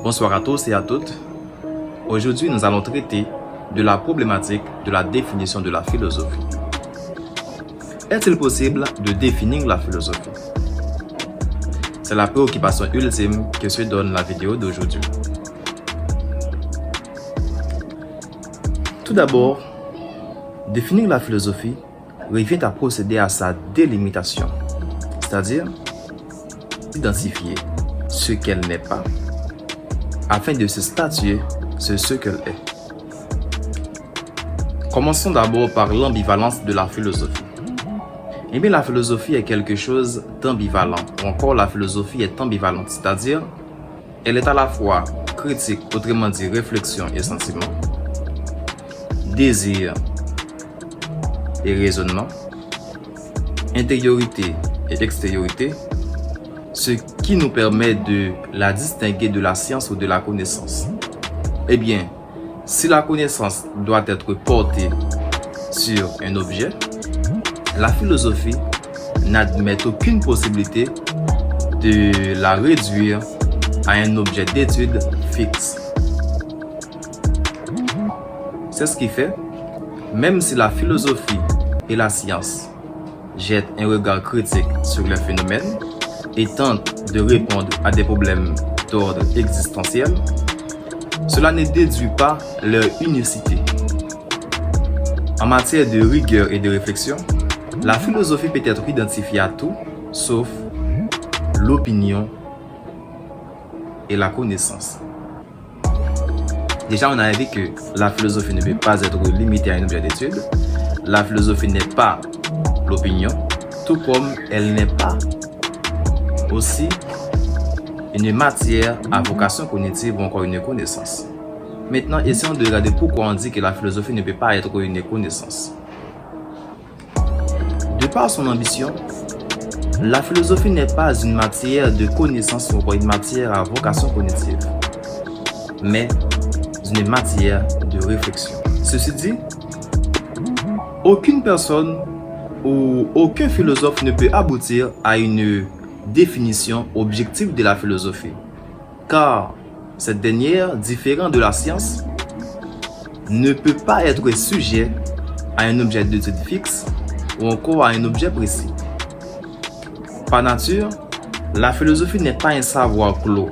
Bonsoir à tous et à toutes. Aujourd'hui, nous allons traiter de la problématique de la définition de la philosophie. Est-il possible de définir la philosophie? C'est la préoccupation ultime que se donne la vidéo d'aujourd'hui. Tout d'abord, définir la philosophie revient à procéder à sa délimitation, c'est-à-dire identifier ce qu'elle n'est pas, afin de se statuer sur ce qu'elle est. Commençons d'abord par l'ambivalence de la philosophie. Eh bien, la philosophie est quelque chose d'ambivalent, ou encore la philosophie est ambivalente, c'est-à-dire elle est à la fois critique, autrement dit réflexion et sentiment, désir et raisonnement, intériorité et extériorité, ce qui nous permet de la distinguer de la science ou de la connaissance. Eh bien, si la connaissance doit être portée sur un objet, la philosophie n'admet aucune possibilité de la réduire à un objet d'étude fixe. C'est ce qui fait, même si la philosophie et la science jettent un regard critique sur les phénomènes et tentent de répondre à des problèmes d'ordre existentiel, cela ne déduit pas leur unicité. En matière de rigueur et de réflexion, la philosophie peut être identifiée à tout, sauf l'opinion et la connaissance. Déjà, on a vu que la philosophie ne peut pas être limitée à un objet d'étude. La philosophie n'est pas l'opinion, tout comme elle n'est pas aussi une matière à vocation cognitive ou encore une connaissance. Maintenant, essayons de regarder pourquoi on dit que la philosophie ne peut pas être une connaissance. De par son ambition, la philosophie n'est pas une matière de connaissance ou une matière à vocation cognitive, mais une matière de réflexion. Ceci dit, aucune personne ou aucun philosophe ne peut aboutir à une définition objective de la philosophie, car cette dernière, différente de la science, ne peut pas être sujet à un objet d'étude fixe ou encore à un objet précis. Par nature, la philosophie n'est pas un savoir clos,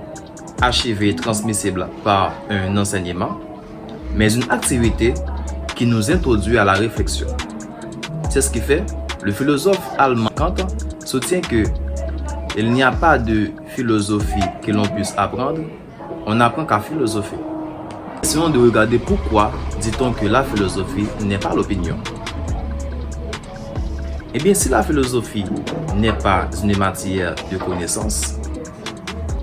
achevé et transmissible par un enseignement, mais une activité qui nous introduit à la réflexion. C'est ce qui fait, le philosophe allemand Kant soutient que il n'y a pas de philosophie que l'on puisse apprendre, on n'apprend qu'à philosopher. Essayons de regarder pourquoi dit-on que la philosophie n'est pas l'opinion. Eh bien, si la philosophie n'est pas une matière de connaissance,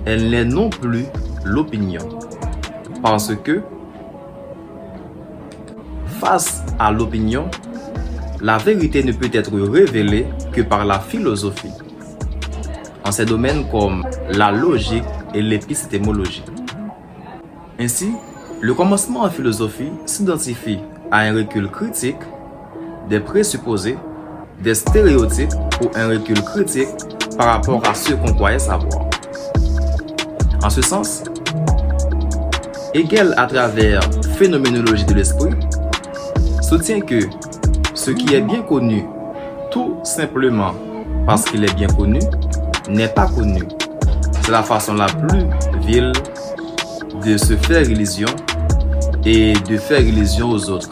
elle n'est non plus l'opinion. Parce que, face à l'opinion, la vérité ne peut être révélée que par la philosophie, en ces domaines comme la logique et l'épistémologie. Ainsi, le commencement en philosophie s'identifie à un recul critique des présupposés, des stéréotypes ou un recul critique par rapport à ce qu'on croyait savoir. En ce sens, Hegel, à travers Phénoménologie de l'esprit, soutient que ce qui est bien connu, tout simplement parce qu'il est bien connu, n'est pas connu. C'est la façon la plus vile de se faire illusion et de faire illusion aux autres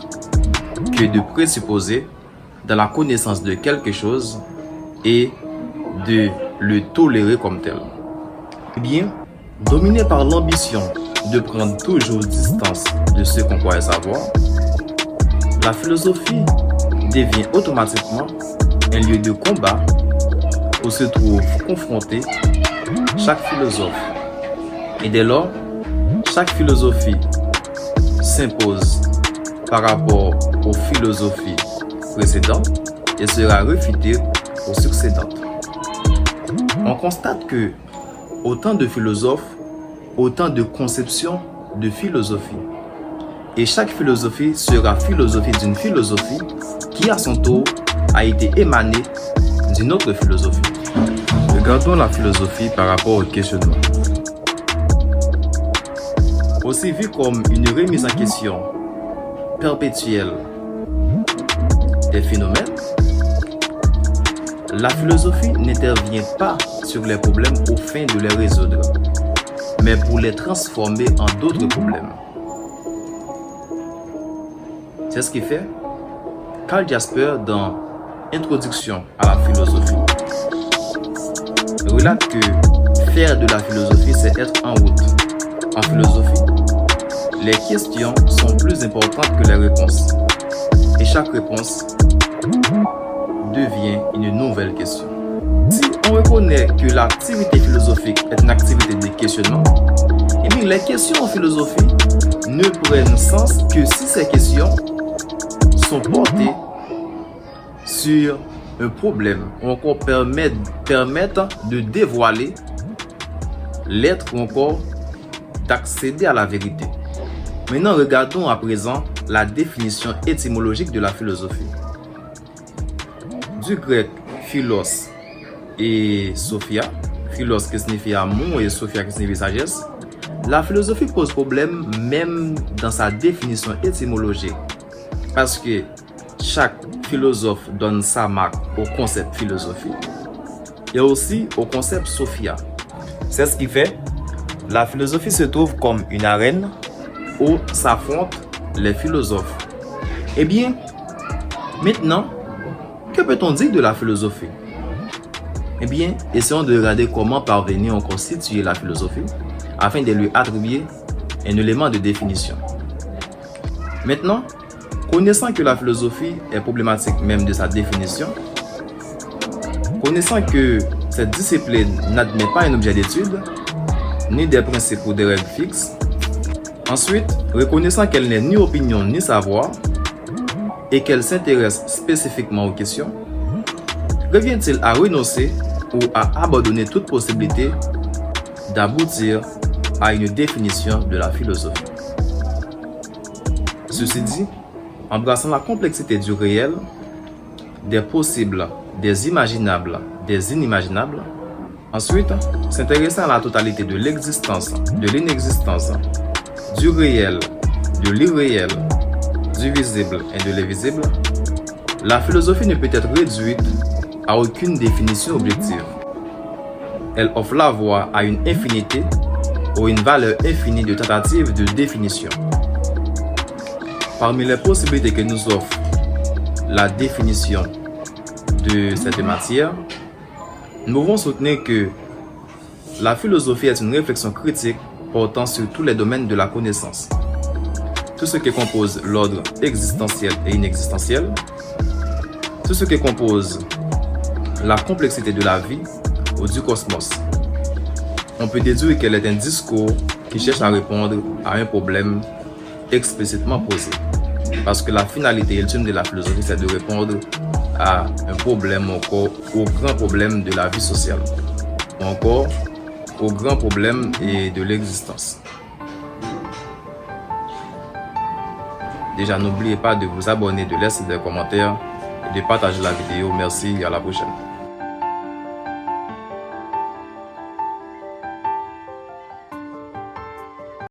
que de présupposer dans la connaissance de quelque chose et de le tolérer comme tel. Eh bien, dominé par l'ambition de prendre toujours distance de ce qu'on croyait savoir, la philosophie devient automatiquement un lieu de combat où se trouve confronté chaque philosophe. Et dès lors, chaque philosophie s'impose par rapport aux philosophies précédentes et sera réfutée aux succédentes. On constate que autant de philosophes, autant de conceptions de philosophie. Et chaque philosophie sera philosophie d'une philosophie qui à son tour a été émanée d'une autre philosophie. Regardons la philosophie par rapport au questionnement. aussi vu comme une remise en question perpétuelle des phénomènes, la philosophie n'intervient pas sur les problèmes au fin de les résoudre, mais pour les transformer en d'autres problèmes. C'est ce qui fait Karl Jasper, dans Introduction à la philosophie, relate que faire de la philosophie, c'est être en route. En philosophie, les questions sont plus importantes que les réponses, et chaque réponse devient une nouvelle question. Si on reconnaît que l'activité philosophique est une activité de questionnement, eh bien les questions en philosophie ne prennent sens que si ces questions sont portées sur un problème ou encore permettent de dévoiler l'être ou encore d'accéder à la vérité. Maintenant, regardons à présent la définition étymologique de la philosophie. Du grec philos et sophia, philos qui signifie amour et sophia qui signifie sagesse, la philosophie pose problème même dans sa définition étymologique, parce que chaque philosophe donne sa marque au concept philosophie et aussi au concept sophia. C'est ce qui fait la philosophie se trouve comme une arène où s'affrontent les philosophes. Eh bien, maintenant, que peut-on dire de la philosophie? Eh bien, essayons de regarder comment parvenir à constituer la philosophie afin de lui attribuer un élément de définition. Maintenant, connaissant que la philosophie est problématique même de sa définition, connaissant que cette discipline n'admet pas un objet d'étude, ni des principes ou des règles fixes, ensuite, reconnaissant qu'elle n'est ni opinion ni savoir, et qu'elle s'intéresse spécifiquement aux questions, revient-il à renoncer ou à abandonner toute possibilité d'aboutir à une définition de la philosophie? Ceci dit, embrassant la complexité du réel, des possibles, des imaginables, des inimaginables, ensuite, s'intéressant à la totalité de l'existence, de l'inexistence, du réel, de l'irréel, du visible et de l'invisible, la philosophie ne peut être réduite à aucune définition objective. Elle offre la voie à une infinité ou une valeur infinie de tentatives de définition. Parmi les possibilités que nous offre la définition de cette matière, nous pouvons soutenir que la philosophie est une réflexion critique portant sur tous les domaines de la connaissance, tout ce qui compose l'ordre existentiel et inexistentiel, tout ce qui compose la complexité de la vie ou du cosmos. On peut déduire qu'elle est un discours qui cherche à répondre à un problème explicitement posé. Parce que la finalité ultime de la philosophie, c'est de répondre à un problème, encore au grand problème de la vie sociale, ou encore au grand problème de l'existence. Déjà, n'oubliez pas de vous abonner, de laisser des commentaires et de partager la vidéo. Merci et à la prochaine.